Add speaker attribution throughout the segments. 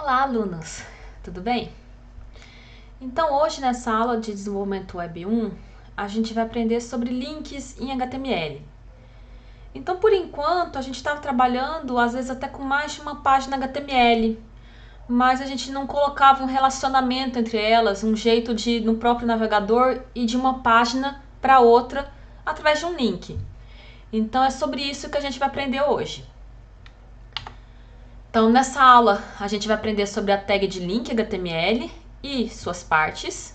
Speaker 1: Olá, alunos! Tudo bem? Então, hoje nessa aula de desenvolvimento web 1, a gente vai aprender sobre links em HTML. Então, por enquanto, a gente estava trabalhando, às vezes até com mais de uma página HTML, mas a gente não colocava um relacionamento entre elas, um jeito de, no próprio navegador, ir de uma página para outra através de um link. Então, é sobre isso que a gente vai aprender hoje. Então, nessa aula, a gente vai aprender sobre a tag de link HTML e suas partes,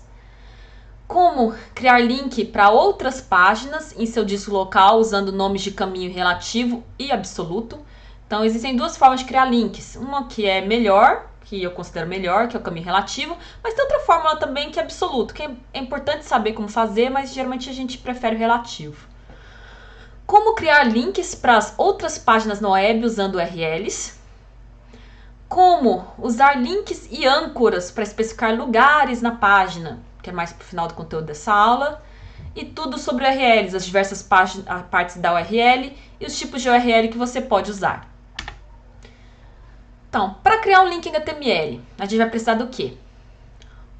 Speaker 1: como criar link para outras páginas em seu disco local usando nomes de caminho relativo e absoluto. Então, existem duas formas de criar links. Uma que é melhor, que eu considero melhor, que é o caminho relativo, mas tem outra fórmula também que é absoluto, que é importante saber como fazer, mas geralmente a gente prefere o relativo. Como criar links para as outras páginas na web usando URLs. Como usar links e âncoras para especificar lugares na página, que é mais para o final do conteúdo dessa aula, e tudo sobre URLs, as diversas partes da URL e os tipos de URL que você pode usar. Então, para criar um link em HTML, a gente vai precisar do quê?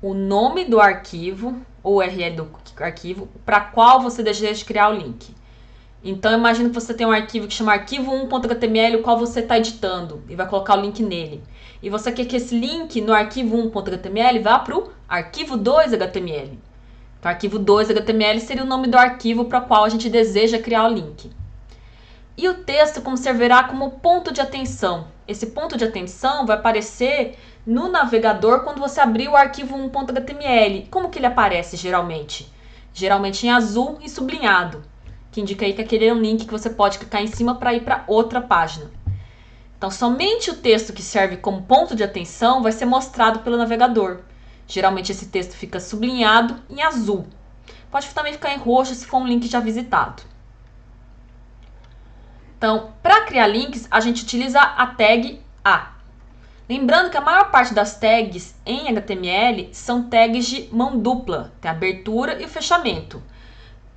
Speaker 1: O nome do arquivo, ou URL do arquivo, para qual você deseja criar o link. Então, imagina que você tem um arquivo que chama arquivo1.html, o qual você está editando e vai colocar o link nele. E você quer que esse link no arquivo1.html vá para o arquivo2.html. Então, arquivo2.html seria o nome do arquivo para o qual a gente deseja criar o link. E o texto servirá como ponto de atenção. Esse ponto de atenção vai aparecer no navegador quando você abrir o arquivo1.html. Como que ele aparece geralmente? Geralmente em azul e sublinhado, que indica aí que aquele é um link que você pode clicar em cima para ir para outra página. Então, somente o texto que serve como ponto de atenção vai ser mostrado pelo navegador. Geralmente esse texto fica sublinhado em azul. Pode também ficar em roxo se for um link já visitado. Então, para criar links, a gente utiliza a tag A. Lembrando que a maior parte das tags em HTML são tags de mão dupla, tem a abertura e o fechamento.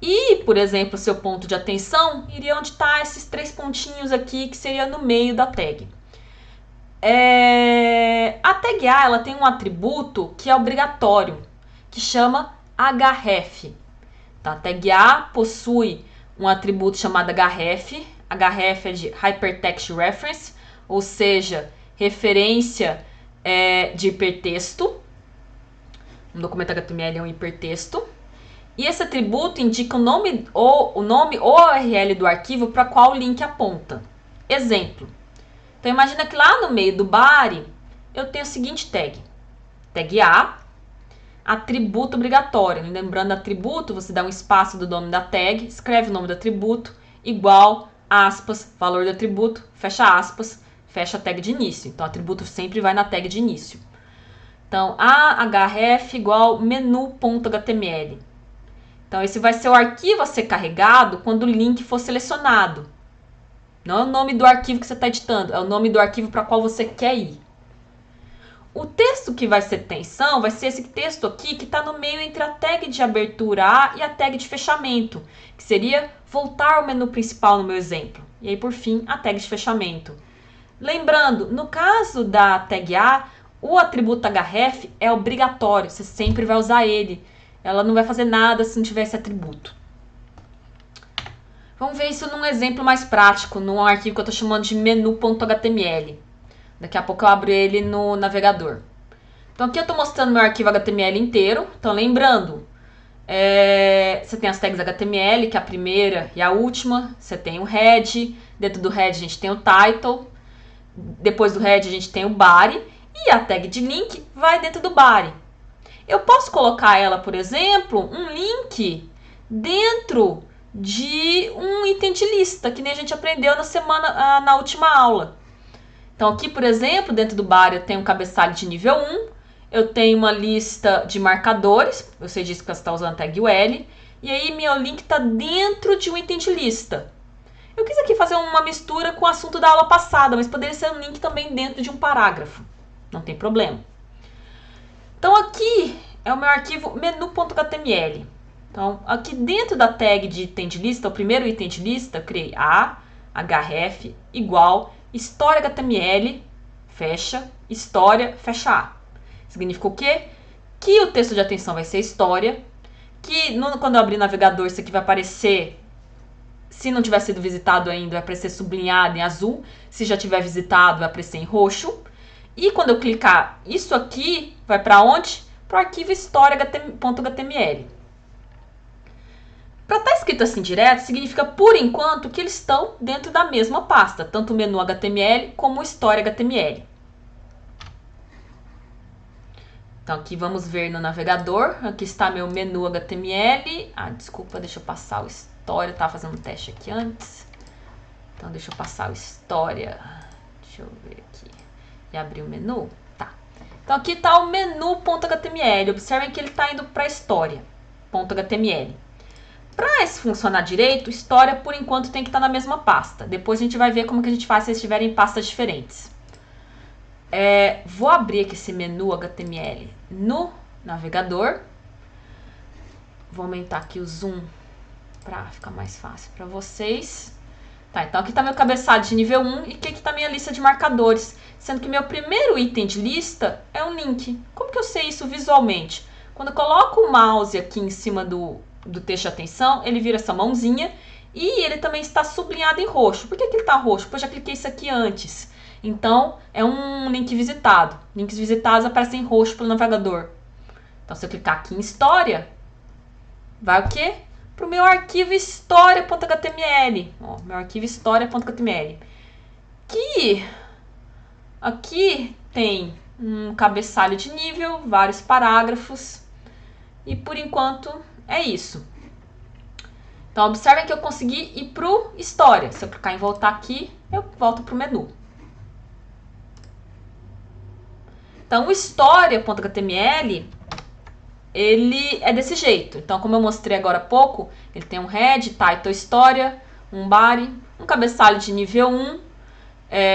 Speaker 1: E, por exemplo, seu ponto de atenção iria onde está esses três pontinhos aqui, que seria no meio da tag. A tag A ela tem um atributo que é obrigatório, que chama href. Tá? A tag A possui um atributo chamado href. Href é de Hypertext Reference, ou seja, referência de hipertexto. Um documento HTML é um hipertexto. E esse atributo indica o nome ou a URL do arquivo para qual o link aponta. Exemplo. Então, imagina que lá no meio do body, eu tenho a seguinte tag. Tag A, atributo obrigatório. Lembrando, atributo, você dá um espaço do nome da tag, escreve o nome do atributo, igual, aspas, valor do atributo, fecha aspas, fecha a tag de início. Então, o atributo sempre vai na tag de início. Então, href igual menu.html. Então, esse vai ser o arquivo a ser carregado quando o link for selecionado. Não é o nome do arquivo que você está editando, é o nome do arquivo para qual você quer ir. O texto que vai ser atenção vai ser esse texto aqui que está no meio entre a tag de abertura A e a tag de fechamento, que seria voltar ao menu principal no meu exemplo. E aí, por fim, a tag de fechamento. Lembrando, no caso da tag A, o atributo href é obrigatório, você sempre vai usar ele. Ela não vai fazer nada se não tiver esse atributo. Vamos ver isso num exemplo mais prático, num arquivo que eu estou chamando de menu.html. Daqui a pouco eu abro ele no navegador. Então aqui eu estou mostrando meu arquivo HTML inteiro. Então lembrando, você tem as tags HTML, que é a primeira e a última. Você tem o head, dentro do head a gente tem o title. Depois do head a gente tem o body. E a tag de link vai dentro do body. Eu posso colocar ela, por exemplo, um link dentro de um item de lista, que nem a gente aprendeu na última aula. Então aqui, por exemplo, dentro do body eu tenho um cabeçalho de nível 1, eu tenho uma lista de marcadores, você disse que você está usando a tag UL, e aí meu link está dentro de um item de lista. Eu quis aqui fazer uma mistura com o assunto da aula passada, mas poderia ser um link também dentro de um parágrafo, não tem problema. Então aqui é o meu arquivo menu.html. Então aqui dentro da tag de item de lista, o primeiro item de lista, eu criei href igual história.html, fecha, história, fecha A. Significa o quê? Que o texto de atenção vai ser história, que quando eu abrir o navegador isso aqui vai aparecer, se não tiver sido visitado ainda, vai aparecer sublinhado em azul, se já tiver visitado vai aparecer em roxo, e quando eu clicar isso aqui, vai para onde? Para o arquivo história.html. Para estar escrito assim direto, significa por enquanto que eles estão dentro da mesma pasta, tanto o menu HTML como o história HTML. Então aqui vamos ver no navegador, aqui está meu menu HTML. Desculpa, deixa eu passar o história, eu estava fazendo um teste aqui antes. Então deixa eu passar o história, deixa eu ver aqui, e abrir o menu. Tá. Então aqui está o menu.html, observem que ele está indo para história.html. Para isso funcionar direito, história por enquanto tem que estar na mesma pasta. Depois a gente vai ver como que a gente faz se eles estiverem em pastas diferentes. Vou abrir aqui esse menu HTML no navegador. Vou aumentar aqui o zoom para ficar mais fácil para vocês. Tá, então aqui está meu cabeçalho de nível 1 e aqui está minha lista de marcadores. Sendo que meu primeiro item de lista é um link. Como que eu sei isso visualmente? Quando eu coloco o mouse aqui em cima do texto de atenção, ele vira essa mãozinha e ele também está sublinhado em roxo. Por que ele está roxo? Porque eu já cliquei isso aqui antes. Então, é um link visitado. Links visitados aparecem em roxo pelo navegador. Então, se eu clicar aqui em história, vai o quê? Para o meu arquivo história.html. Meu arquivo história.html. Que aqui tem um cabeçalho de nível, vários parágrafos. E por enquanto é isso. Então, observem que eu consegui ir para o história. Se eu clicar em voltar aqui, eu volto para o menu. Então, o história.html, ele é desse jeito. Então, como eu mostrei agora há pouco, ele tem um head, title história, um body, um cabeçalho de nível 1,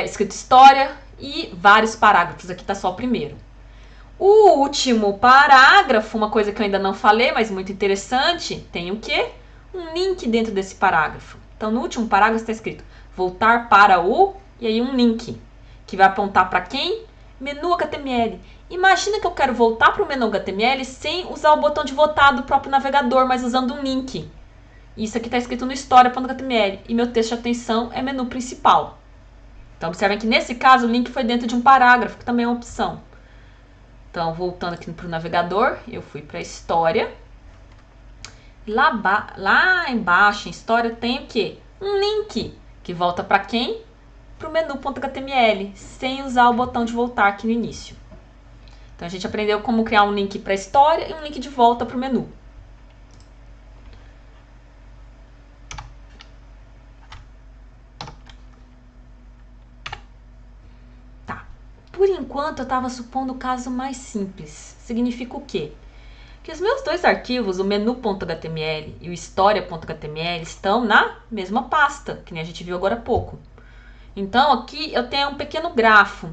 Speaker 1: escrito história e vários parágrafos. Aqui está só o primeiro. O último parágrafo, uma coisa que eu ainda não falei, mas muito interessante, tem o quê? Um link dentro desse parágrafo. Então, no último parágrafo está escrito voltar para o... e aí um link, que vai apontar para quem? Menu HTML. Imagina que eu quero voltar para o menu HTML sem usar o botão de voltar do próprio navegador, mas usando um link. Isso aqui está escrito no história.html e meu texto de atenção é menu principal. Então, observem que nesse caso o link foi dentro de um parágrafo, que também é uma opção. Então, voltando aqui para o navegador, eu fui para a história. Lá embaixo, em história, tem o quê? Um link, que volta para quem? Para o menu.html, sem usar o botão de voltar aqui no início. Então, a gente aprendeu como criar um link para a história e um link de volta para o menu. Por enquanto, eu estava supondo o caso mais simples. Significa o quê? Que os meus dois arquivos, o menu.html e o história.html, estão na mesma pasta, que nem a gente viu agora há pouco. Então, aqui eu tenho um pequeno grafo.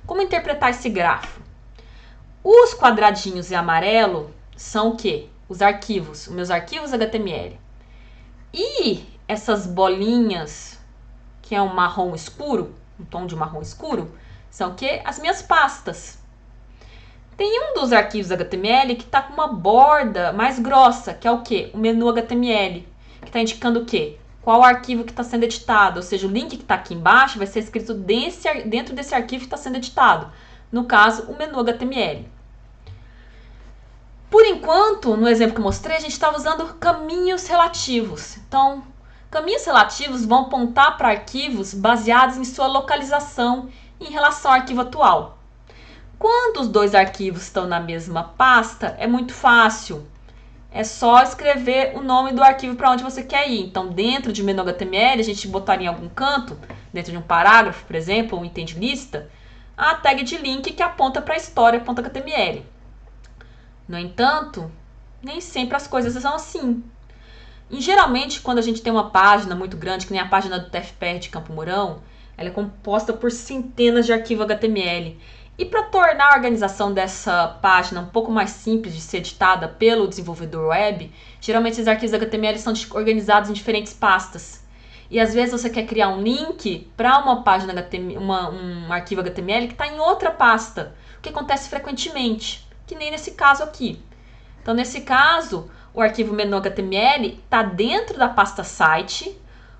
Speaker 1: Como interpretar esse grafo? Os quadradinhos em amarelo são o quê? Os arquivos, os meus arquivos HTML. E essas bolinhas, que é um marrom escuro, um tom de marrom escuro, são o quê? As minhas pastas. Tem um dos arquivos HTML que está com uma borda mais grossa, que é o quê? O menu HTML, que está indicando o quê? Qual arquivo que está sendo editado, ou seja, o link que está aqui embaixo vai ser escrito dentro desse arquivo que está sendo editado. No caso, o menu HTML. Por enquanto, no exemplo que eu mostrei, a gente estava usando caminhos relativos. Então, caminhos relativos vão apontar para arquivos baseados em sua localização em relação ao arquivo atual. Quando os dois arquivos estão na mesma pasta, é muito fácil. É só escrever o nome do arquivo para onde você quer ir. Então, dentro de menu HTML, a gente botaria em algum canto, dentro de um parágrafo, por exemplo, um item de lista, a tag de link que aponta para a história.html. No entanto, nem sempre as coisas são assim. E, geralmente, quando a gente tem uma página muito grande, que nem a página do TFPR de Campo Mourão, ela é composta por centenas de arquivos HTML. E para tornar a organização dessa página um pouco mais simples de ser editada pelo desenvolvedor web, geralmente esses arquivos HTML são organizados em diferentes pastas. E às vezes você quer criar um link para uma página HTML, um arquivo HTML que está em outra pasta, o que acontece frequentemente, que nem nesse caso aqui. Então, nesse caso, o arquivo menu HTML está dentro da pasta site,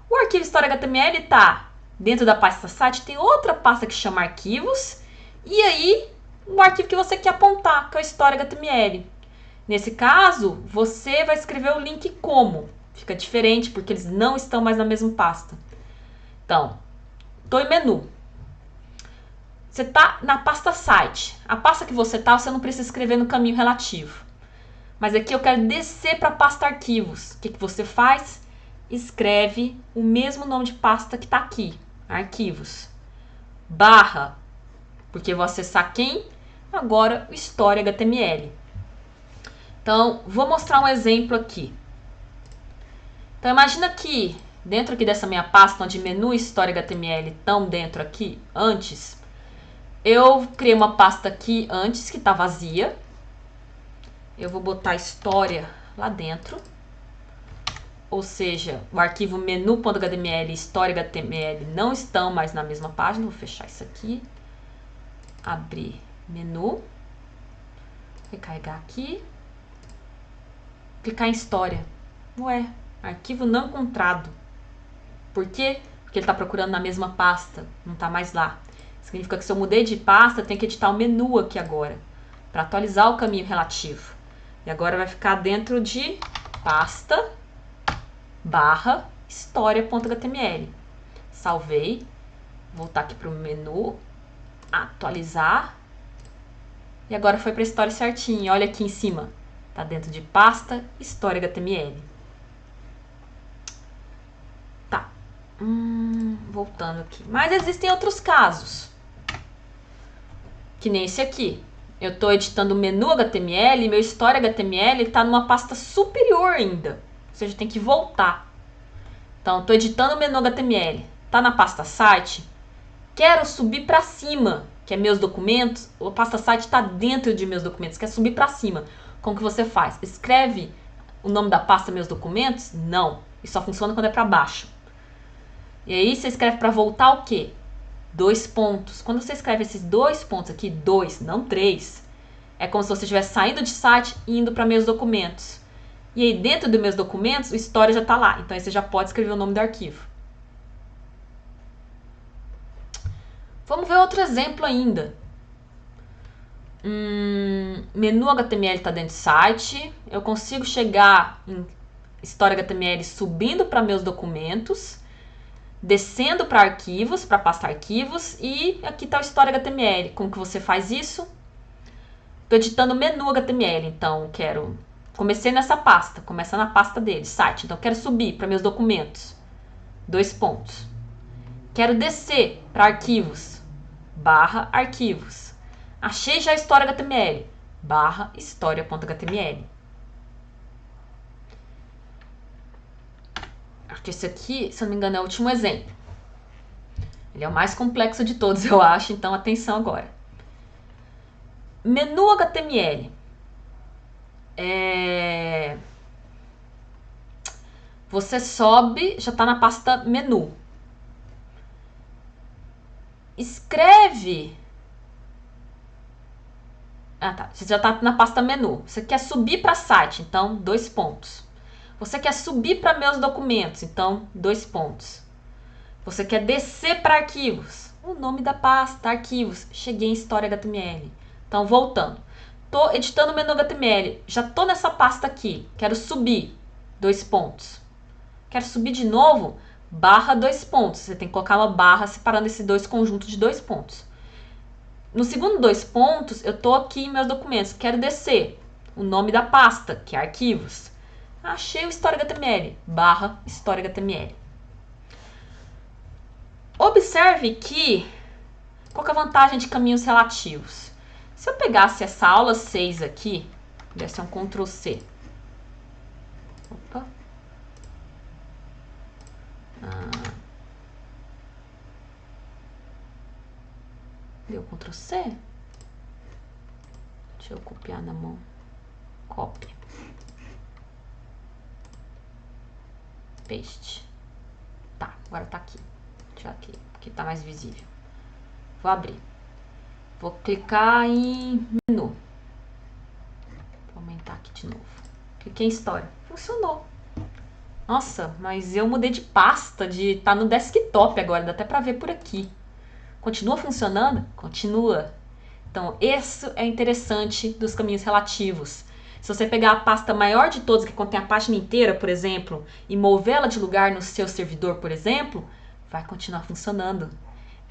Speaker 1: o arquivo história HTML está dentro da pasta site, tem outra pasta que chama arquivos, e aí o arquivo que você quer apontar, que é o história HTML. Nesse caso, você vai escrever o link como. Fica diferente, porque eles não estão mais na mesma pasta. Então, estou em menu. Você está na pasta site. A pasta que você está, você não precisa escrever no caminho relativo. Mas aqui eu quero descer para a pasta arquivos. O que você faz? Escreve o mesmo nome de pasta que está aqui. Arquivos. Barra. Porque eu vou acessar quem? Agora o História HTML. Então, vou mostrar um exemplo aqui. Então, imagina que dentro aqui dessa minha pasta, onde menu e História HTML estão dentro aqui, antes, eu criei uma pasta aqui antes, que está vazia. Eu vou botar História lá dentro. Ou seja, o arquivo menu.html e História.html não estão mais na mesma página. Vou fechar isso aqui. Abrir menu. Recarregar aqui. Clicar em História. Ué, arquivo não encontrado. Por quê? Porque ele está procurando na mesma pasta, não está mais lá. Significa que se eu mudei de pasta, eu tenho que editar o menu aqui agora, para atualizar o caminho relativo. E agora vai ficar dentro de pasta barra história.html. Salvei. Voltar aqui para o menu, atualizar. E agora foi para a história certinho. Olha aqui em cima. Está dentro de pasta história.html. Tá. Voltando aqui. Mas existem outros casos. Que nem esse aqui. Eu estou editando o menu HTML e meu história HTML está numa pasta superior ainda. Ou seja, tem que voltar. Então, estou editando o menu HTML. Está na pasta site. Quero subir para cima, que é meus documentos. A pasta site está dentro de meus documentos. Quer subir para cima. Como que você faz? Escreve o nome da pasta meus documentos? Não. Isso só funciona quando é para baixo. E aí você escreve para voltar o quê? 2 pontos. Quando você escreve esses 2 pontos aqui, 2, não 3, é como se você estivesse saindo de site e indo para meus documentos. E aí dentro dos meus documentos, o história já está lá. Então aí você já pode escrever o nome do arquivo. Vamos ver outro exemplo ainda. Menu HTML está dentro do site. Eu consigo chegar em história HTML subindo para meus documentos, descendo para arquivos, para pasta arquivos, e aqui está o história HTML. Como que você faz isso? Estou editando o menu HTML, então comecei nessa pasta, começa na pasta dele, site. Então quero subir para meus documentos, 2 pontos. Quero descer para arquivos, barra arquivos. Achei já a história HTML, barra história.html. Acho que esse aqui, se eu não me engano, é o último exemplo. Ele é o mais complexo de todos, eu acho, então atenção agora. Menu HTML. Você sobe, já está na pasta menu. Escreve. Você já está na pasta menu. Você quer subir para site, então 2 pontos. Você quer subir para meus documentos, então 2 pontos. Você quer descer para arquivos, o nome da pasta, arquivos. Cheguei em história HTML. Então, voltando. Estou editando o menu HTML. Já estou nessa pasta aqui. Quero subir, 2 pontos. Quero subir de novo, barra 2 pontos. Você tem que colocar uma barra separando esses 2 conjuntos de 2 pontos. No segundo 2 pontos, eu estou aqui em meus documentos. Quero descer o nome da pasta, que é arquivos. Achei o história HTML, barra história HTML. Observe que, qual que é a vantagem de caminhos relativos? Se eu pegasse essa aula 6 aqui, desse um Ctrl C. Opa. Deu Ctrl C? Deixa eu copiar na mão. Cópia. Paste. Tá. Agora tá aqui. Tirar aqui, que tá mais visível. Vou abrir. Vou clicar em menu. Vou aumentar aqui de novo. Cliquei em história. Funcionou. Nossa, mas eu mudei de pasta, tá no desktop agora, dá até pra ver por aqui. Continua funcionando? Continua. Então, isso é interessante dos caminhos relativos. Se você pegar a pasta maior de todas, que contém a página inteira, por exemplo, e movê-la de lugar no seu servidor, por exemplo, vai continuar funcionando.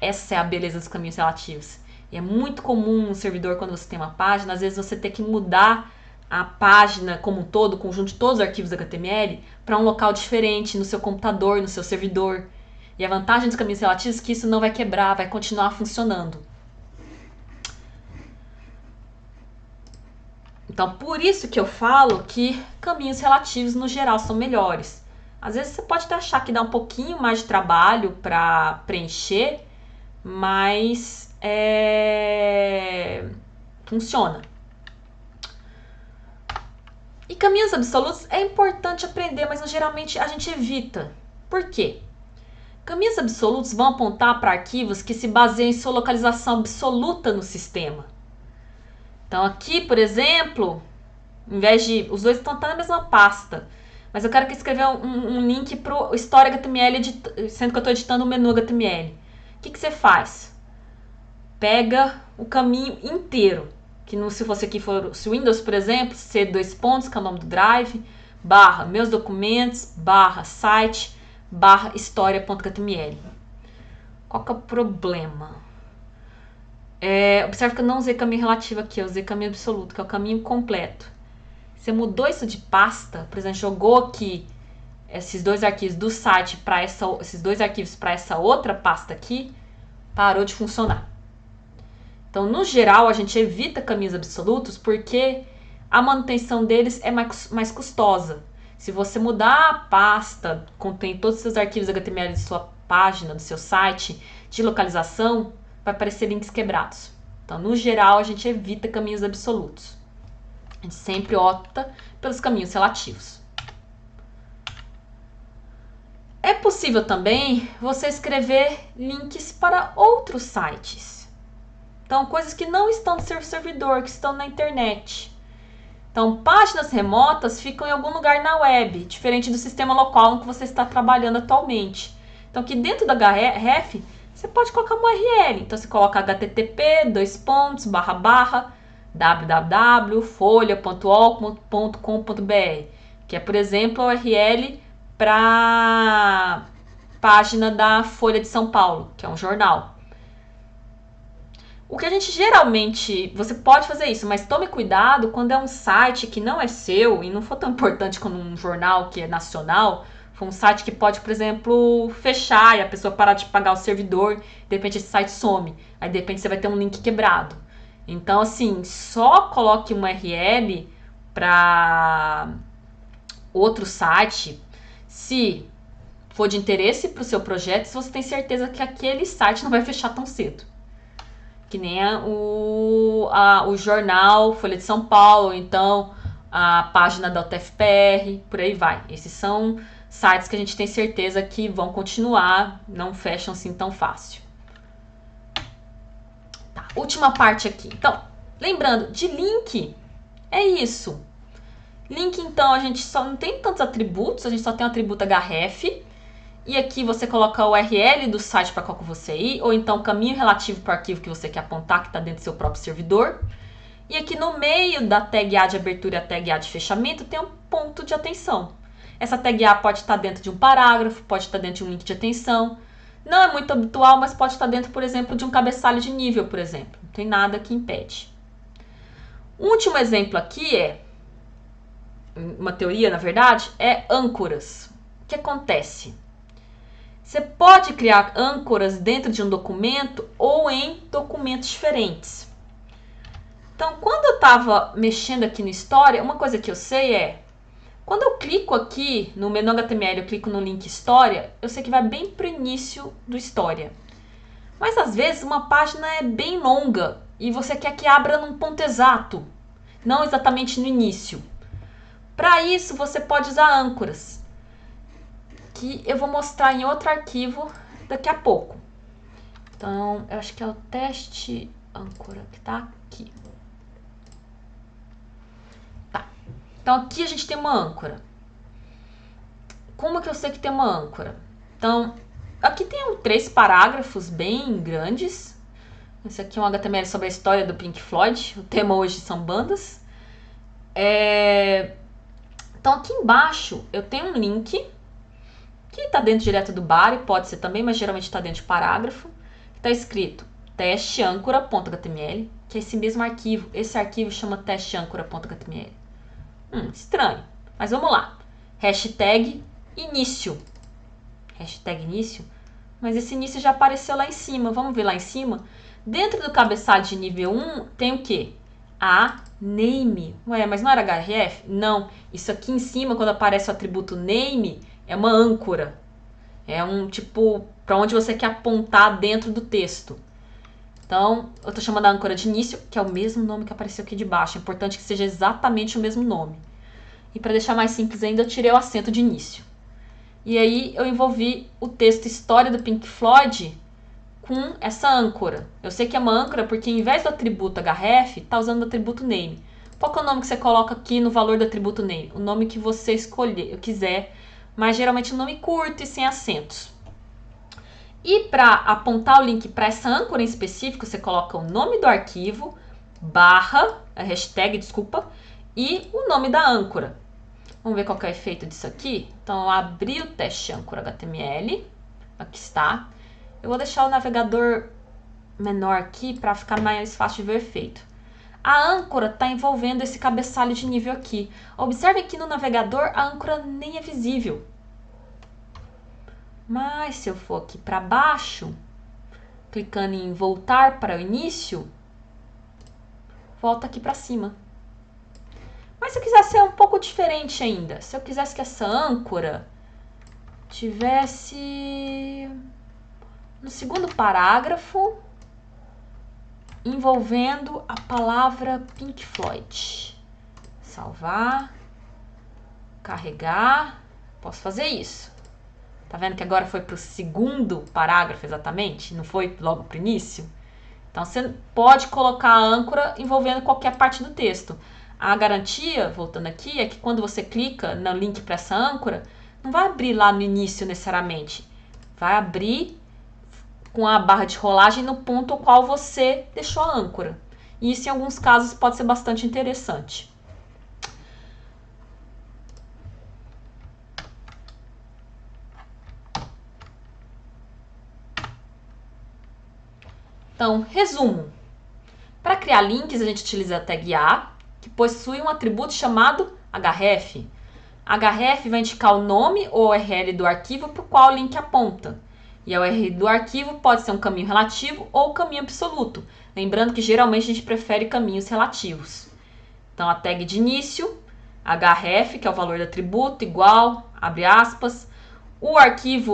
Speaker 1: Essa é a beleza dos caminhos relativos. E é muito comum no servidor, quando você tem uma página, às vezes você tem que mudar a página como um todo, o conjunto de todos os arquivos HTML, para um local diferente no seu computador, no seu servidor. E a vantagem dos caminhos relativos é que isso não vai quebrar, vai continuar funcionando. Então, por isso que eu falo que caminhos relativos, no geral, são melhores. Às vezes você pode até achar que dá um pouquinho mais de trabalho para preencher, mas funciona. E caminhos absolutos é importante aprender, mas geralmente a gente evita. Por quê? Caminhos absolutos vão apontar para arquivos que se baseiam em sua localização absoluta no sistema. Então aqui, por exemplo, em vez de... Os dois estão na mesma pasta, mas eu quero que escrever um link para o História HTML, sendo que eu estou editando o menu HTML. O que você faz? Pega o caminho inteiro. Que se fosse aqui for o Windows, por exemplo, C2 pontos, que é o nome do drive, barra meus documentos, barra site, barra história.html. Qual que é o problema? Observe que eu não usei caminho relativo aqui, eu usei caminho absoluto, que é o caminho completo. Você mudou isso de pasta, por exemplo, jogou aqui esses dois arquivos do site para esses dois arquivos para essa outra pasta aqui, parou de funcionar. Então, no geral, a gente evita caminhos absolutos porque a manutenção deles é mais custosa. Se você mudar a pasta, contém todos os seus arquivos HTML de sua página, do seu site, de localização, vai aparecer links quebrados. Então, no geral, a gente evita caminhos absolutos. A gente sempre opta pelos caminhos relativos. É possível também você escrever links para outros sites. Então, coisas que não estão no seu servidor, que estão na internet. Então, páginas remotas ficam em algum lugar na web, diferente do sistema local em que você está trabalhando atualmente. Então, aqui dentro da href, você pode colocar uma URL. Então, você coloca http://www.folha.ol.com.br, que é, por exemplo, a URL para a página da Folha de São Paulo, que é um jornal. O que a gente geralmente... Você pode fazer isso, mas tome cuidado quando é um site que não é seu e não for tão importante como um jornal que é nacional. For um site que pode, por exemplo, fechar e a pessoa parar de pagar o servidor, de repente esse site some. Aí de repente você vai ter um link quebrado. Então, assim, só coloque uma URL para outro site se for de interesse para o seu projeto, se você tem certeza que aquele site não vai fechar tão cedo. Que nem o jornal Folha de São Paulo, então a página da UTFPR, por aí vai. Esses são sites que a gente tem certeza que vão continuar, não fecham assim tão fácil. Tá, última parte aqui. Então, lembrando, de link, é isso. Link, então, a gente só não tem tantos atributos, a gente só tem o atributo href. E aqui você coloca o URL do site para qual que você ir, ou então o caminho relativo para o arquivo que você quer apontar, que está dentro do seu próprio servidor. E aqui no meio da tag A de abertura e a tag A de fechamento tem um ponto de atenção. Essa tag A pode estar dentro de um parágrafo, pode estar dentro de um link de atenção. Não é muito habitual, mas pode estar dentro, por exemplo, de um cabeçalho de nível, por exemplo. Não tem nada que impede. Um último exemplo aqui uma teoria, na verdade, é âncoras. O que acontece? Você pode criar âncoras dentro de um documento ou em documentos diferentes. Então, quando eu estava mexendo aqui no História, uma coisa que eu sei é, quando eu clico aqui no menu HTML, eu clico no link História, eu sei que vai bem para o início do História. Mas às vezes uma página é bem longa e você quer que abra num ponto exato, não exatamente no início. Para isso, você pode usar âncoras. que eu vou mostrar em outro arquivo daqui a pouco. Então, eu acho que é o teste âncora que tá aqui. Tá. Então, aqui a gente tem uma âncora. Como que eu sei que tem uma âncora? Então, aqui tem 3 parágrafos bem grandes. Esse aqui é um HTML sobre a história do Pink Floyd. O tema hoje são bandas. Então, aqui embaixo eu tenho um link que está dentro direto do body, pode ser também, mas geralmente está dentro de parágrafo. Está escrito testeâncora.html, que é esse mesmo arquivo. Esse arquivo chama testeâncora.html. Estranho, mas vamos lá. Hashtag início. Hashtag início. Mas esse início já apareceu lá em cima. Vamos ver lá em cima? Dentro do cabeçalho de nível 1 tem o quê? A name. Ué, mas não era href? Não. Isso aqui em cima, quando aparece o atributo name, é uma âncora. É um tipo para onde você quer apontar dentro do texto. Então, eu estou chamando a âncora de início, que é o mesmo nome que apareceu aqui de baixo. É importante que seja exatamente o mesmo nome. E para deixar mais simples ainda, eu tirei o acento de início. E aí eu envolvi o texto História do Pink Floyd com essa âncora. Eu sei que é uma âncora porque em vez do atributo href, está usando o atributo name. Qual que é o nome que você coloca aqui no valor do atributo name? O nome que você quiser, mas geralmente um nome curto e sem acentos. E para apontar o link para essa âncora em específico, você coloca o nome do arquivo, hashtag, e o nome da âncora. Vamos ver qual que é o efeito disso aqui? Então, eu abri o teste âncora HTML. Aqui está. Eu vou deixar o navegador menor aqui para ficar mais fácil de ver o efeito. A âncora está envolvendo esse cabeçalho de nível aqui. Observe que no navegador a âncora nem é visível. Mas se eu for aqui para baixo, clicando em voltar para o início, volta aqui para cima. Mas se eu quisesse ser um pouco diferente ainda, se eu quisesse que essa âncora tivesse no segundo parágrafo envolvendo a palavra Pink Floyd. Salvar, carregar, posso fazer isso. Tá vendo que agora foi para o segundo parágrafo exatamente? Não foi logo para o início? Então, você pode colocar a âncora envolvendo qualquer parte do texto. A garantia, voltando aqui, é que quando você clica no link para essa âncora, não vai abrir lá no início necessariamente. Vai abrir com a barra de rolagem no ponto ao qual você deixou a âncora. E isso, em alguns casos, pode ser bastante interessante. Então, resumo. Para criar links, a gente utiliza a tag A, que possui um atributo chamado href. Href vai indicar o nome ou URL do arquivo para o qual o link aponta. E a URL do arquivo pode ser um caminho relativo ou caminho absoluto. Lembrando que geralmente a gente prefere caminhos relativos. Então, a tag de início, href, que é o valor do atributo, igual, abre aspas. O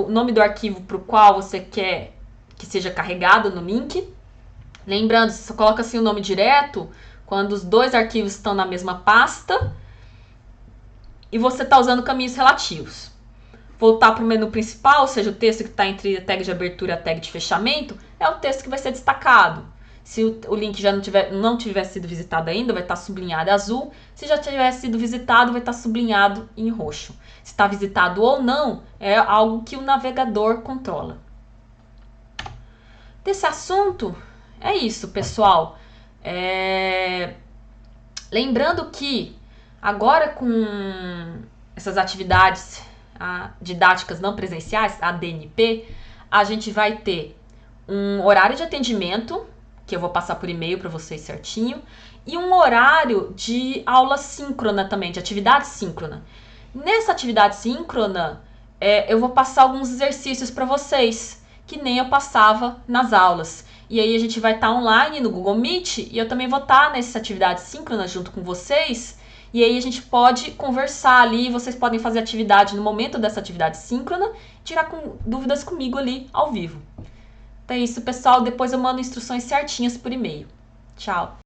Speaker 1: nome do arquivo para o qual você quer que seja carregado no link. Lembrando, você coloca assim o nome direto quando os 2 arquivos estão na mesma pasta e você está usando caminhos relativos. Voltar para o menu principal, ou seja, o texto que está entre a tag de abertura e a tag de fechamento, é o texto que vai ser destacado. Se o link já não tiver sido visitado ainda, vai estar sublinhado em azul. Se já tiver sido visitado, vai estar sublinhado em roxo. Se está visitado ou não, é algo que o navegador controla. Desse assunto, é isso, pessoal. Lembrando que agora com essas atividades didáticas não presenciais, a DNP, a gente vai ter um horário de atendimento, que eu vou passar por e-mail para vocês certinho, e um horário de aula síncrona também, de atividade síncrona. Nessa atividade síncrona, eu vou passar alguns exercícios para vocês, que nem eu passava nas aulas. E aí a gente vai estar online no Google Meet e eu também vou estar nessa atividade síncrona junto com vocês. E aí a gente pode conversar ali, vocês podem fazer atividade no momento dessa atividade síncrona, tirar dúvidas comigo ali ao vivo. Então é isso, pessoal. Depois eu mando instruções certinhas por e-mail. Tchau!